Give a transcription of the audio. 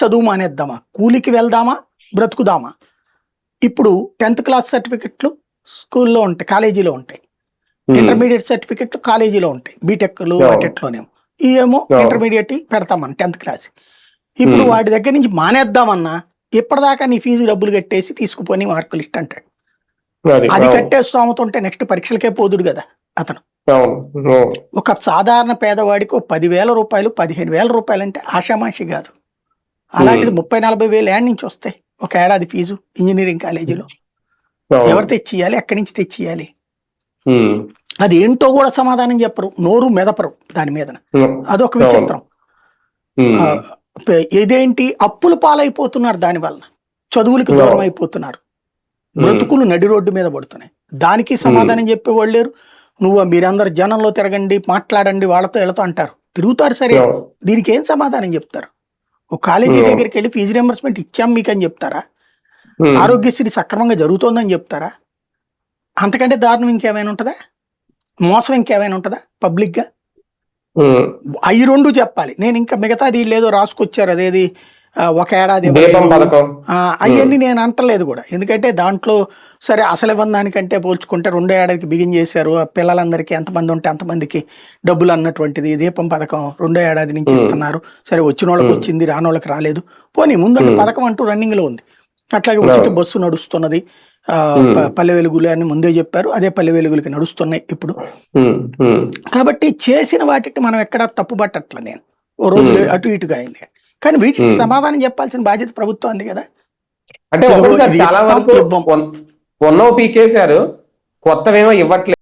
చదువు మానేద్దామా, కూలికి వెళ్దామా, బ్రతుకుదామా? ఇప్పుడు 10th క్లాస్ సర్టిఫికెట్లు స్కూల్లో ఉంటాయి, కాలేజీలో ఉంటాయి. ఇంటర్మీడియట్ సర్టిఫికెట్లు కాలేజీలో ఉంటాయి, బీటెక్లు వాటిలోనేమో. ఇవేమో ఇంటర్మీడియట్ పెడతామని 10th క్లాస్. ఇప్పుడు వాడి దగ్గర నుంచి మానేద్దామన్నా ఇప్పటిదాకా నీ ఫీజు డబ్బులు కట్టేసి తీసుకుపోని మార్కులు లిస్ట్ అంటాడు. అది కట్టేస్తాముతుంటే నెక్స్ట్ పరీక్షలకే పోదుడు కదా అతను. ఒక సాధారణ పేదవాడికి 10,000 రూపాయలు 15,000 రూపాయలు అంటే ఆషామాషి కాదు. అలాంటిది 30-40 వేలు ఏడు నుంచి వస్తాయి ఒక ఏడాది ఫీజు ఇంజనీరింగ్ కాలేజీలో. ఎవరు తెచ్చియాలి, ఎక్కడి నుంచి తెచ్చియాలి? అది ఏంటో కూడా సమాధానం చెప్పరు, నోరు మెదపరు దాని మీద. అదొక విచిత్రం. ఇదేంటి, అప్పుల పాలైపోతున్నారు, దాని వలన చదువులకు దూరం అయిపోతున్నారు, బ్రతుకులు నడి రోడ్డు మీద పడుతున్నాయి. దానికి సమాధానం చెప్పేవాళ్ళు లేరు. నువ్వు మీరందరు జనంలో తిరగండి, మాట్లాడండి, వాళ్ళతో వెళతో అంటారు, తిరుగుతారు. సరే, దీనికి ఏం సమాధానం చెప్తారు? ఒక కాలేజీ దగ్గరికి వెళ్ళి ఫీజు రియంబర్స్మెంట్ ఇచ్చాం మీకు అని చెప్తారా? ఆరోగ్యశ్రీ సక్రమంగా జరుగుతోందని చెప్తారా? అంతకంటే దారుణం ఇంకేమైనా ఉంటుందా? మోసం ఇంకేమైనా ఉంటుందా పబ్లిక్ గా? అవి రెండు చెప్పాలి. నేను ఇంకా మిగతాది లేదో రాసుకొచ్చారు, అదేది ఒక ఏడాది అవన్నీ నేను అంటలేదు కూడా. ఎందుకంటే దాంట్లో సరే అసలు ఇవ్వడానికంటే పోల్చుకుంటే 2 ఏడాదికి బిగిన్ చేశారు. ఆ పిల్లలందరికీ ఎంతమంది ఉంటే అంతమందికి డబ్బులు అన్నటువంటిది. దీపం పథకం 2వ ఏడాది నుంచి ఇస్తున్నారు. సరే, వచ్చిన వాళ్ళకి వచ్చింది, రాని వాళ్ళకి రాలేదు. పోనీ ముందు పథకం అంటూ రన్నింగ్ లో ఉంది. అట్లాగే ఉచిత బస్సు నడుస్తున్నది, పల్లె వెలుగులు అని ముందే చెప్పారు, అదే పల్లె వెలుగులకి నడుస్తున్నాయి ఇప్పుడు. కాబట్టి చేసిన వాటికి మనం ఎక్కడా తప్పుపట్టట్ల. నేను ఓ రోజు అటు ఇటుగా అయింది, కానీ వీటికి సమాధానం చెప్పాల్సిన బాధ్యత ప్రభుత్వం కదా. అంటే చాలా వరకు పీకేశారు, కొత్తవేమో ఇవ్వట్లేదు.